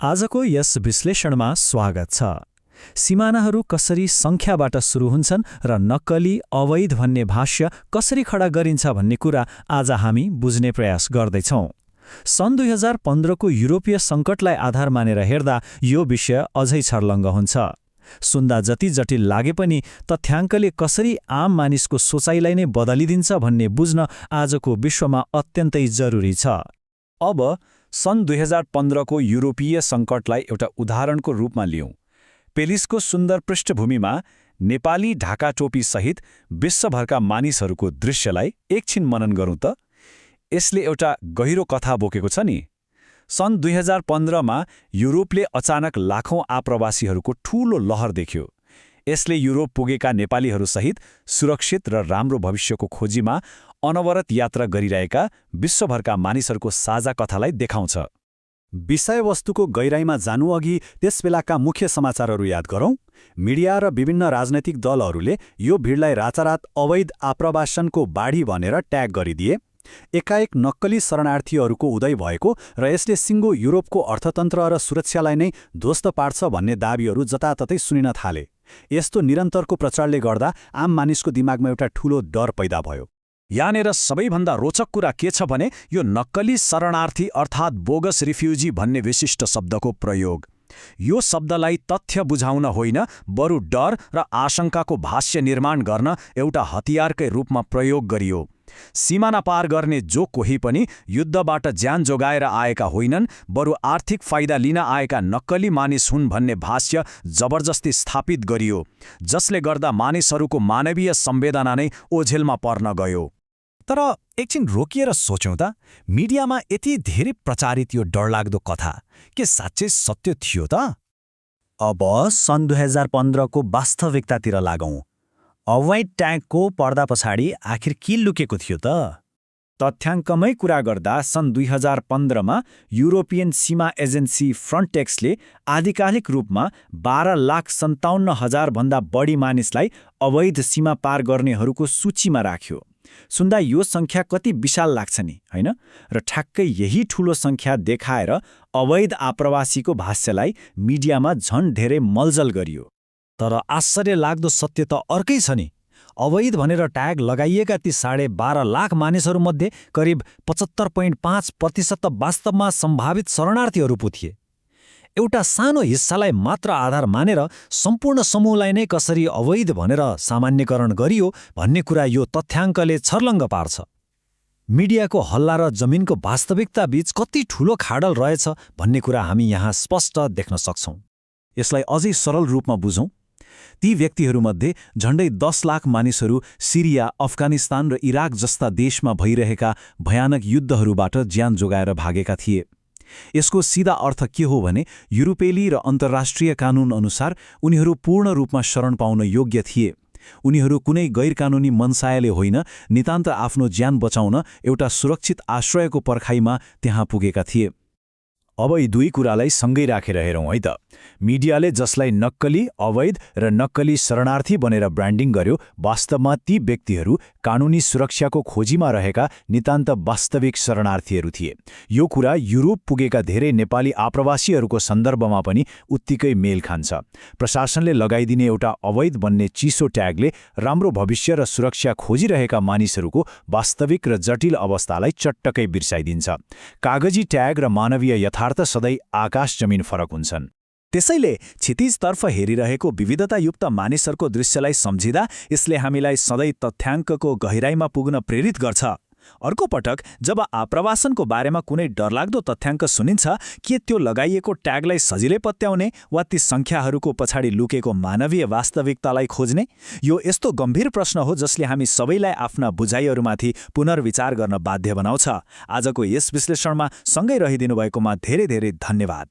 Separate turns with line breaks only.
आजको यस विश्लेषणमा स्वागत छ। सीमानाहरू कसरी सङ्ख्याबाट सुरु हुन्छन् र नक्कली अवैध भन्ने भाष्य कसरी खडा गरिन्छ भन्ने कुरा आज हामी बुझ्ने प्रयास गर्दैछौँ। सन् 2015 को युरोपीय सङ्कटलाई आधार मानेर हेर्दा यो विषय अझै छर्लङ्ग हुन्छ। सुन्दा जति जटिल लागे पनि तथ्याङ्कले कसरी आम मानिसको सोचाइलाई नै बदलिदिन्छ भन्ने बुझ्न आजको विश्वमा अत्यन्तै जरुरी छ।
अब सन् 2015 को युरोपीय सङ्कटलाई एउटा उदाहरणको रूपमा लियौँ। पेरिसको सुन्दर पृष्ठभूमिमा नेपाली ढाका टोपीसहित विश्वभरका मानिसहरूको दृश्यलाई एकछिन मनन गरौँ त। यसले एउटा गहिरो कथा बोकेको छ नि। सन् 2015 मा युरोपले अचानक लाखौँ आप्रवासीहरूको ठूलो लहर देख्यो। यसले युरोप पुगेका नेपालीहरूसहित सुरक्षित र राम्रो भविष्यको खोजीमा अनवरत यात्रा गरिरहेका विश्वभरका मानिसहरूको साझा कथालाई देखाउँछ।
विषयवस्तुको गहिराइमा जानुअघि त्यसबेलाका मुख्य समाचारहरू याद गरौँ। मिडिया र विभिन्न राजनैतिक दलहरूले यो भिडलाई रातारात अवैध आप्रवासनको बाढी भनेर ट्याग गरिदिए। एकाएक नक्कली शरणार्थीहरूको उदय भएको र यसले सिङ्गो युरोपको अर्थतन्त्र र सुरक्षालाई नै ध्वस्त पार्छ भन्ने दाबीहरू जताततै सुनिन थाले। यस्तो निरन्तरको प्रचारले गर्दा आम मानिसको दिमागमा एउटा ठूलो डर पैदा भयो।
यहाँनिर सबैभन्दा रोचक कुरा के छ भने यो नक्कली शरणार्थी अर्थात् बोगस रिफ्युजी भन्ने विशिष्ट शब्दको प्रयोग। यो शब्दलाई तथ्य बुझाउन होइन, बरु डर र आशंकाको भाष्य निर्माण गर्न एउटा हतियारकै रूपमा प्रयोग गरियो। सीमाना पार गर्ने जो कोही पनि युद्धबाट ज्यान जोगाएर आएका होइनन्, बरु आर्थिक फाइदा लिन आएका नक्कली मानिस हुन् भन्ने भाष्य जबरजस्ती स्थापित गरियो, जसले गर्दा मानिसहरूको मानवीय संवेदना नै ओझेलमा पर्न गयो।
तर एकछिन रोकिएर सोच्यौँ त, मिडियामा यति धेरै प्रचारित यो डरलाग्दो कथा के साँच्चै सत्य थियो त?
अब सन् 2015 को वास्तविकतातिर लागौँ। अवैध ट्यागको पर्दा पछाडि आखिर के लुकेको थियो त?
तथ्याङ्कमै कुरा गर्दा सन् 2015 मा युरोपियन सीमा एजेन्सी फ्रन्टेक्सले आधिकारिक रूपमा 12,57,000 भन्दा बढी मानिसलाई अवैध सीमा पार गर्नेहरूको सूचीमा राख्यो। सुन्दा यो सङ्ख्या कति विशाल लाग्छ नि, होइन? र ठ्याक्कै यही ठूलो सङ्ख्या देखाएर अवैध आप्रवासीको भाष्यलाई मिडियामा झन् धेरै मलजल गरियो।
तर आश्चर्य लाग्दो सत्य त अर्कै छ नि। अवैध भनेर ट्याग लगाइएका ती 12.5 लाख मानिसहरूमध्ये करिब 75.5% त वास्तवमा सम्भावित शरणार्थीहरू पो थिए। एउटा सानो हिस्सालाई मात्र आधार मानेर सम्पूर्ण समूहलाई नै कसरी अवैध भनेर सामान्यकरण गरियो भन्ने कुरा यो तथ्याङ्कले छर्लङ्ग पार्छ। मिडियाको हल्ला र जमिनको वास्तविकता बीच कति ठूलो खाडल रहेछ भन्ने कुरा हामी यहाँ स्पष्ट देख्न सक्छौँ।
यसलाई अझै सरल रूपमा बुझौँ। ती व्यक्तिहरूमध्ये झण्डै 10 लाख मानिसहरू सिरिया, अफगानिस्तान र इराक जस्ता देशमा भइरहेका भयानक युद्धहरूबाट ज्यान जोगाएर भागेका थिए। यसको सिधा अर्थ के हो भने युरोपेली र अन्तर्राष्ट्रिय कानून अनुसार उनीहरू पूर्ण रूपमा शरण पाउन योग्य थिए। उनीहरू कुनै गैरकानूनी मनसायले होइन, नितान्त आफ्नो ज्यान बचाउन एउटा सुरक्षित आश्रयको पर्खाइमा त्यहाँ पुगेका थिए।
अब यी दुई कुरालाई सँगै राखेर हेरौँ है त। मिडियाले जसलाई नक्कली, अवैध र नक्कली शरणार्थी भनेर ब्रान्डिङ गर्यो, वास्तवमा ती व्यक्तिहरू कानुनी सुरक्षाको खोजीमा रहेका नितान्त वास्तविक शरणार्थीहरू थिए। यो कुरा युरोप पुगेका धेरै नेपाली आप्रवासीहरूको सन्दर्भमा पनि उत्तिकै मेल खान्छ। प्रशासनले लगाइदिने एउटा अवैध भन्ने चिसो ट्यागले राम्रो भविष्य र सुरक्षा खोजिरहेका मानिसहरूको वास्तविक र जटिल अवस्थालाई चट्टकै बिर्साइदिन्छ। कागजी ट्याग र मानवीय यथार्थ सधैँ आकाश जमिन फरक हुन्छन्।
त्यसैले क्षितिजतर्फ हेरिरहेको विविधतायुक्त मानिसहरूको दृश्यलाई सम्झिँदा यसले हामीलाई सधैँ तथ्याङ्कको गहिराइमा पुग्न प्रेरित गर्छ। अर्को पटक जब आप्रवासनको बारेमा कुनै डरलाग्दो तथ्याङ्क सुनिन्छ, के त्यो लगाइएको ट्यागलाई सजिलै पत्याउने वा ती सङ्ख्याहरूको पछाडि लुकेको मानवीय वास्तविकतालाई खोज्ने? यो यस्तो गम्भीर प्रश्न हो जसले हामी सबैलाई आफ्ना बुझाइहरूमाथि पुनर्विचार गर्न बाध्य बनाउँछ। आजको यस विश्लेषणमा सँगै रहिदिनु भएकोमा धेरै धेरै धन्यवाद।